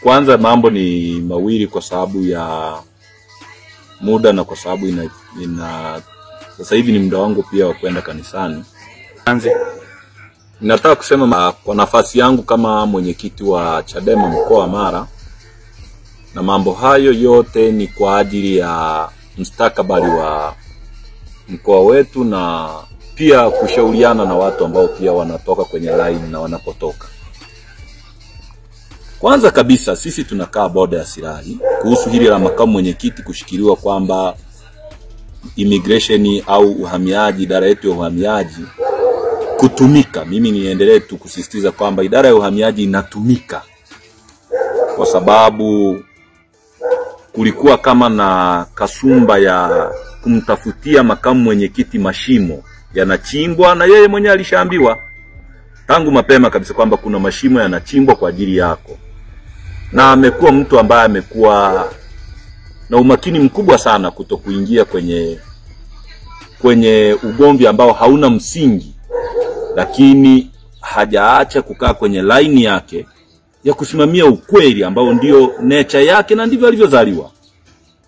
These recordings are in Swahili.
Kwanza mambo ni mawili kwa sababu ya muda na kwa sababu sasa hivi ni muda wangu pia wa kwenda kanisani. Nataka kusema kwa nafasi yangu kama mwenyekiti wa Chadema mkoa wa Mara, na mambo hayo yote ni kwa ajili ya mustakabali wa mkoa wetu na pia kushauriana na watu ambao pia wanatoka kwenye line na wanapotoka. Kwanza kabisa sisi tunakaa boda ya Sirari kuhusu hili la makamu mwenyekiti kushikiliwa kwamba immigration au uhamiaji, idara yetu ya uhamiaji kutumika. Mimi niendelee tu kusisitiza kwamba idara ya uhamiaji inatumika kwa sababu kulikuwa kama na kasumba ya kumtafutia makamu mwenyekiti mashimo yanachimbwa, na yeye mwenyewe alishaambiwa tangu mapema kabisa kwamba kuna mashimo yanachimbwa kwa ajili yako. Na amekuwa mtu ambaye amekuwa na umakini mkubwa sana kutokuingia kwenye ugomvi ambao hauna msingi, lakini hajaacha kukaa kwenye line yake ya kusimamia ukweli ambao ndio nature yake na ndivyo alivyozaliwa.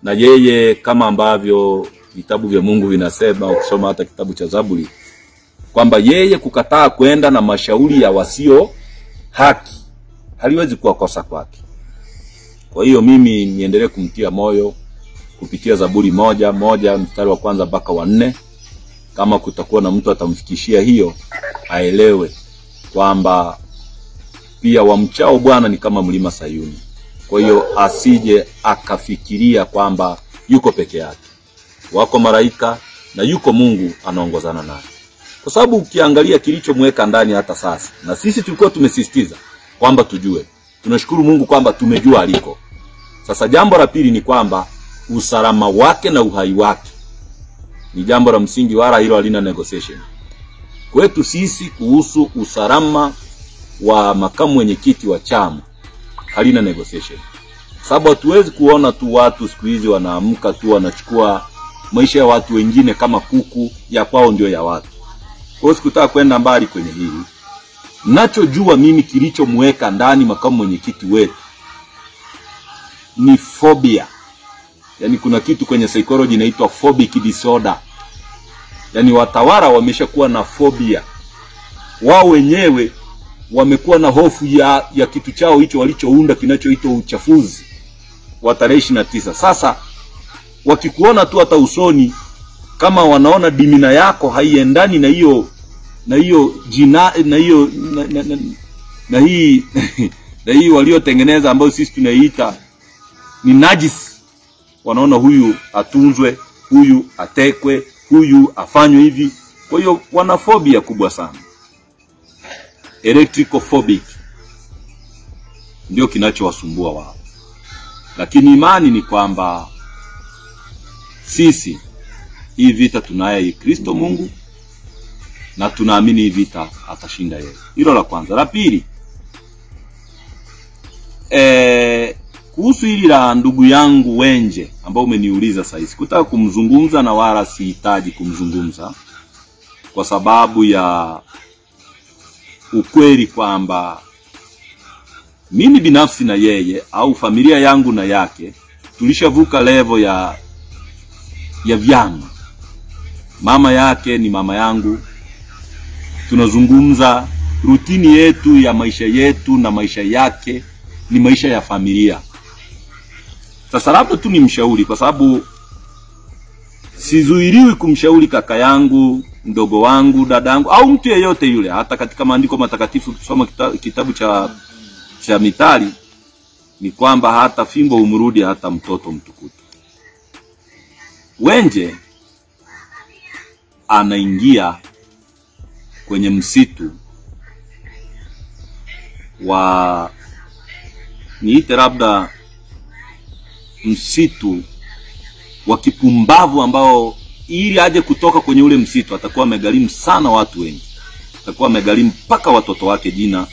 Na yeye kama ambavyo vitabu vya Mungu vinasema, ukisoma hata kitabu cha Zaburi, kwamba yeye kukataa kwenda na mashauri ya wasio haki haliwezi kuwa kosa kwake. Kwa hiyo mimi niendelee kumtia moyo kupitia Zaburi moja mstari wa kwanza mpaka wa 4. Kama kutakuwa na mtu atamfikishia hiyo, aelewe kwamba pia wamchao Bwana ni kama mlima Sayuni. Kwa hiyo asije akafikiria kwamba yuko peke yake. Wako malaika na yuko Mungu anaongozana naye. Kwa sababu ukiangalia kilichomweka ndani hata sasa, na sisi tulikuwa tumesisitiza kwamba tujue. Tunashukuru Mungu kwamba tumejua aliko. Sasa jambo la pili ni kwamba usalama wake na uhai wake ni jambo la msingi, wala hilo halina negotiation. Kwetu sisi kuhusu usalama wa makamu mwenyekiti wa chama halina negotiation. Sababu hatuwezi kuona tu watu siku hizi wanaamka tu wanachukua maisha ya watu wengine kama kuku, ya kwao ndio ya watu. Kwa hiyo sikutaka kwenda mbali kwenye hili. Ninachojua mimi kilichomweka ndani makamu mwenyekiti wetu ni phobia. Yaani kuna kitu kwenye psychology inaitwa phobic disorder. Yaani watawala wameshakuwa na phobia. Wao wenyewe wamekuwa na hofu ya kitu chao hicho walichounda kinachoitwa uchafuzi wa tarehe 29. Sasa wakikuona tu hata usoni, kama wanaona dimina yako haiendani na hiyo jina na hii waliotengeneza ambayo sisi tunaiita ni najis, wanaona huyu atunzwe, huyu atekwe, huyu afanywe hivi. Kwa hiyo wana phobia kubwa sana. Electrophobic ndio kinachowasumbua wao. Lakini imani ni kwamba sisi hii vita tunaye Kristo Mungu, na tunaamini hii vita atashinda yeye. Hilo la kwanza. La pili, kuhusu hili la ndugu yangu Wenje ambao umeniuliza sasa, sikutaka kumzungumza na wala sihitaji kumzungumza kwa sababu ya ukweli kwamba mimi binafsi na yeye au familia yangu na yake tulishavuka level ya vyama. Mama yake ni mama yangu. Tunazungumza rutini yetu ya maisha yetu na maisha yake ni maisha ya familia. Sasa labda tu ni mshauri, kwa sababu sizuiliwi kumshauri kaka yangu, mdogo wangu, dadangu au mtu yeyote yule. Hata katika maandiko matakatifu kusoma kitabu cha Mithali ni kwamba hata fimbo umrudi hata mtoto mtukutu. Wenje anaingia kwenye msitu wa niite labda msitu wa kipumbavu ambao ili aje kutoka kwenye ule msitu atakuwa amegharimu sana watu wengi. Atakuwa amegharimu mpaka watoto wake jina,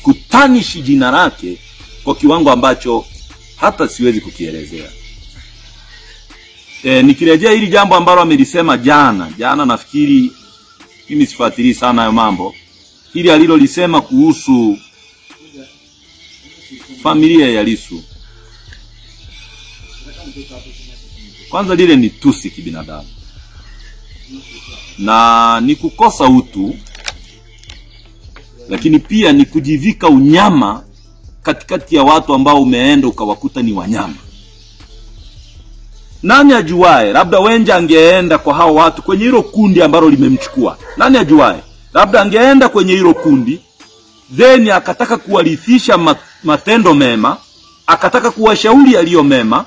kutanishi jina lake kwa kiwango ambacho hata siwezi kukielezea. Nikirejea hili jambo ambalo amelisema jana nafikiri mimi sifuatilii sana hayo mambo. Hili alilolisema kuhusu familia ya Lissu, kwanza lile ni tusi kibinadamu na ni kukosa utu, lakini pia ni kujivika unyama katikati ya watu ambao umeenda ukawakuta ni wanyama. Nani ajuae, labda Wenje angeenda kwa hao watu kwenye hilo kundi ambalo limemchukua. Nani ajuae, labda angeenda kwenye hilo kundi, then akataka kuwarithisha matendo mema, akataka kuwashauri yaliyo mema,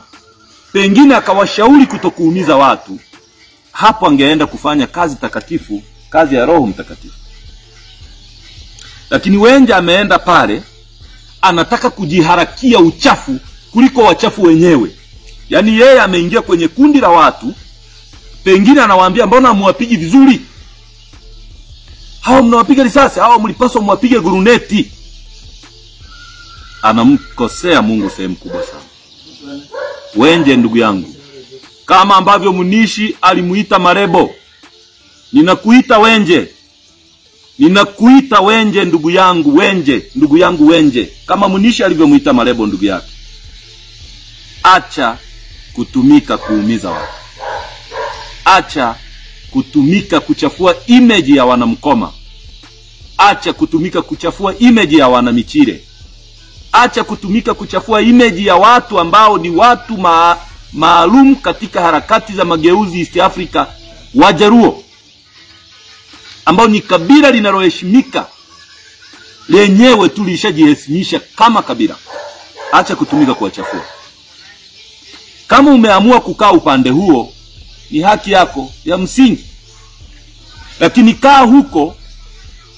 pengine akawashauri kutokuumiza watu. Hapo angeenda kufanya kazi takatifu, kazi ya Roho Mtakatifu. Lakini Wenje ameenda pale, anataka kujiharakia uchafu kuliko wachafu wenyewe. Yaani yeye ameingia kwenye kundi la watu, pengine anawaambia mbona muwapigi vizuri? Hao mnawapiga risasi, hao mlipaswa muwapige guruneti. Anamkosea Mungu sehemu kubwa sana. Wenje ndugu yangu, kama ambavyo Munishi alimuita Marebo, ninakuita Wenje. Ninakuita Wenje ndugu yangu, Wenje, ndugu yangu Wenje. Kama Munishi alivyomuita Marebo ndugu yake. Acha kutumika kuumiza watu. Acha kutumika kuchafua image ya wanamkoma. Acha kutumika kuchafua image ya wanamichire. Acha kutumika kuchafua image ya watu ambao ni watu maalum katika harakati za mageuzi East Africa, Wajaruo, ambao ni kabila linaloheshimika lenyewe tulishajiheshimisha kama kabila. Acha kutumika kuwachafua. Kama umeamua kukaa upande huo, ni haki yako ya msingi. Lakini kaa huko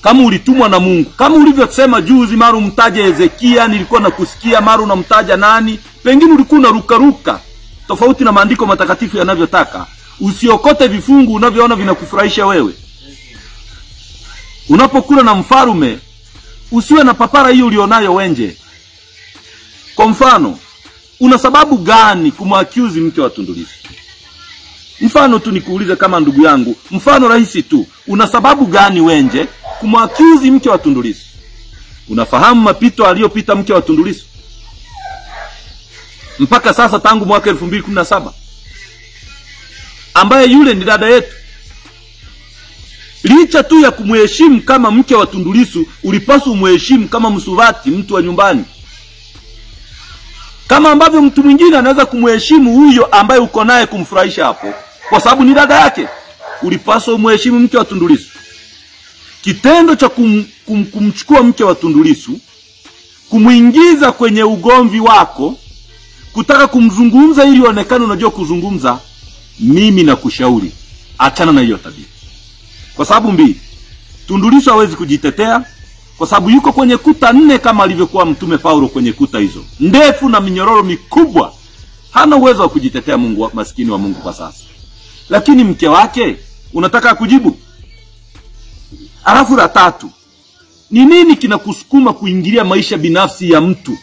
kama ulitumwa na Mungu. Kama ulivyosema juzi, mara umtaje Hezekia, nilikuwa nakusikia, mara unamtaja nani, pengine ulikuwa unaruka tofauti na maandiko matakatifu yanavyotaka. Usiokote vifungu unavyoona vinakufurahisha wewe. Unapokula na mfarume, usiwe na papara hiyo ulionayo Wenje. Kwa mfano, una sababu gani kumwaccuse mke wa Tundu Lissu? Mfano tu nikuulize kama ndugu yangu, mfano rahisi tu. Una sababu gani Wenje kumwaccuse mke wa Tundu Lissu? Unafahamu mapito aliyopita mke wa Tundu Lissu? Mpaka sasa tangu mwaka 2017. Ambaye yule ni dada yetu. Licha tu ya kumheshimu kama mke wa Tundu Lissu, ulipaswa umheshimu kama Msuvati, mtu wa nyumbani. Kama ambavyo mtu mwingine anaweza kumheshimu huyo ambaye uko naye kumfurahisha hapo, kwa sababu ni dada yake, ulipaswa umheshimu mke wa Tundu Lissu. Kitendo cha kumchukua mke wa Tundu Lissu, kumuingiza kwenye ugomvi wako, kutaka kumzungumza ili onekane unajua kuzungumza, mimi nakushauri achana na hiyo tabia. Kwa sababu mbili, Tundu Lissu hawezi kujitetea kwa sababu yuko kwenye kuta 4 kama alivyokuwa Mtume Paulo kwenye kuta hizo ndefu na minyororo mikubwa. Hana uwezo wa kujitetea, Mungu maskini wa Mungu kwa sasa. Lakini mke wake unataka kujibu. Alafu la tatu, ni nini kinakusukuma kuingilia maisha binafsi ya mtu?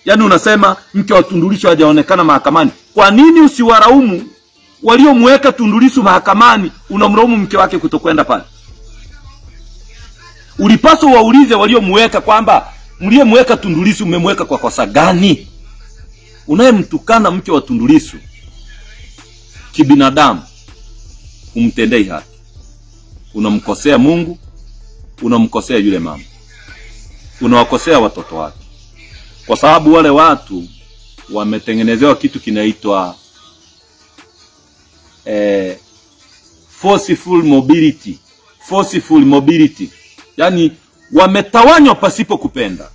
Yaani unasema mke wa Tundu Lissu hajaonekana mahakamani. Kwa nini usiwaraumu waliomweka Tundu Lissu mahakamani, unamlaumu mke wake kutokwenda pale? Ulipaswa waulize waliomweka kwamba mliyemweka Tundu Lissu mmemweka kwa kosa gani? Unayemtukana mke wa Tundu Lissu kibinadamu, umtendei haki. Unamkosea Mungu, unamkosea yule mama, unawakosea watoto wake. Kwa sababu wale watu wametengenezewa kitu kinaitwa forceful mobility. Forceful mobility. Yaani wametawanywa pasipo kupenda.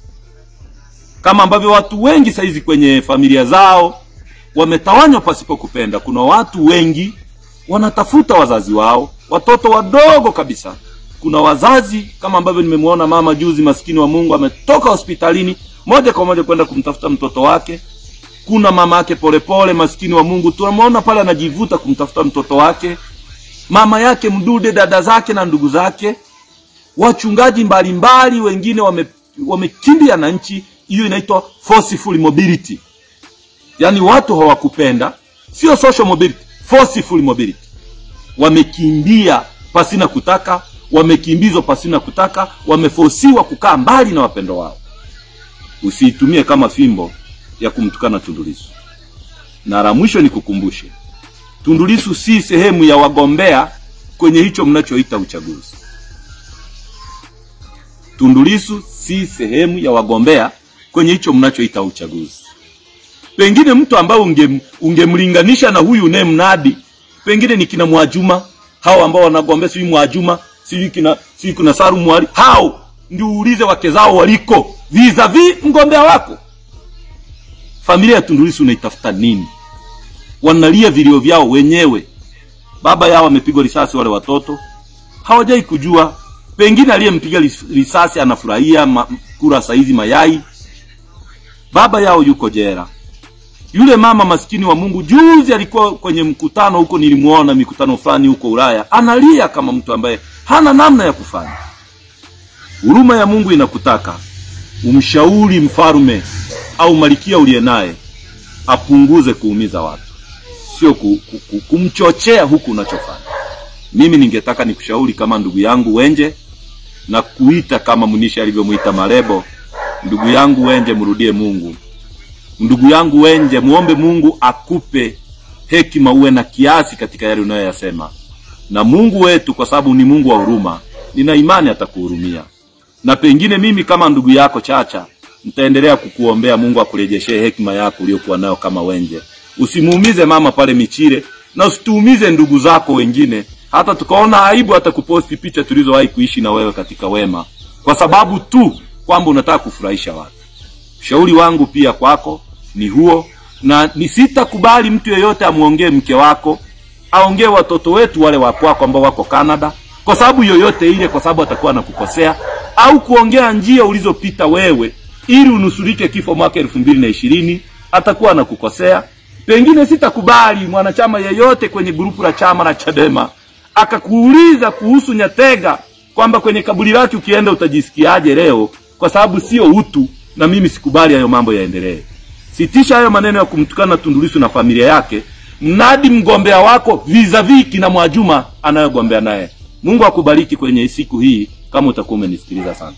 Kama ambavyo watu wengi saizi kwenye familia zao wametawanywa pasipo kupenda. Kuna watu wengi wanatafuta wazazi wao, watoto wadogo kabisa. Kuna wazazi kama ambavyo nimemuona mama juzi, maskini wa Mungu, ametoka hospitalini moja kwa moja kwenda kumtafuta mtoto wake. Kuna mama yake Polepole, maskini wa Mungu, tunamuona pale anajivuta kumtafuta mtoto wake. Mama yake Mdude, dada zake na ndugu zake. Wachungaji mbalimbali wengine wamekimbia na nchi. Hiyo inaitwa forceful mobility. Yaani watu hawakupenda, sio social mobility, forceful mobility. Wamekimbia pasina kutaka, wamekimbizwa pasina kutaka, wameforsiwa kukaa mbali na wapendo wao. usiitumie kama fimbo ya kumtukana Tundu Lissu. Na la mwisho nikukumbushe, Tundu Lissu si sehemu ya wagombea kwenye hicho mnachoita uchaguzi. Tundu Lissu si sehemu ya wagombea kwenye hicho mnachoita uchaguzi. Pengine mtu ambaye ungemlinganisha na huyu mnadi, pengine ni kina Mwajuma, hao ambao wanagombea, si Mwajuma, si kuna Saru Mwali, hao ndio uulize wake zao waliko vis-a-vis mgombea wako. Familia ya Tundu Lissu unaitafuta nini? Wanalia vilio vyao wenyewe. Baba yao amepigwa risasi, wale watoto hawajai kujua. Pengine aliyempiga risasi anafurahia kura saizi mayai. Baba yao yuko jela. Yule mama maskini wa Mungu juzi alikuwa kwenye mkutano huko, nilimuona mikutano fulani huko Ulaya, analia kama mtu ambaye hana namna ya kufanya. Huruma ya Mungu inakutaka umshauri mfalme au malikia uliye naye apunguze kuumiza watu, sio kumchochea huku unachofanya. Mimi ningetaka nikushauri kama ndugu yangu Wenje, na kuita kama Munisha alivyomuita Marebo. Ndugu yangu Wenje, mrudie Mungu. Ndugu yangu Wenje, muombe Mungu akupe hekima, uwe na kiasi katika yale unayoyasema. Na Mungu wetu, kwa sababu ni Mungu wa huruma, nina imani atakuhurumia. Na pengine mimi kama ndugu yako Chacha nitaendelea kukuombea Mungu akurejeshe hekima yako uliyokuwa nayo kama Wenje. Usimuumize mama pale Michire, na usituumize ndugu zako wengine, hata tukaona aibu hata kuposti picha tulizowahi kuishi na wewe katika wema, kwa sababu tu kwamba unataka kufurahisha watu. Ushauri wangu pia kwako ni huo, na nisitakubali mtu yeyote amuongee mke wako, aongee watoto wetu wale wa kwako ambao wako Canada, kwa sababu yoyote ile, kwa sababu atakuwa anakukosea, au kuongea njia ulizopita wewe ili unusurike kifo mwaka 2020, atakuwa anakukosea. Pengine sitakubali mwanachama yeyote kwenye grupu la chama la Chadema akakuuliza kuhusu Nyatega kwamba kwenye kaburi lake ukienda utajisikiaje leo, kwa sababu sio utu, na mimi sikubali hayo mambo yaendelee. Sitisha hayo maneno ya kumtukana Tundu Lissu na familia yake, mnadi mgombea wako vis-a-vis kina Mwajuma anayogombea naye. Mungu akubariki kwenye siku hii kama utakuwa umenisikiliza sana.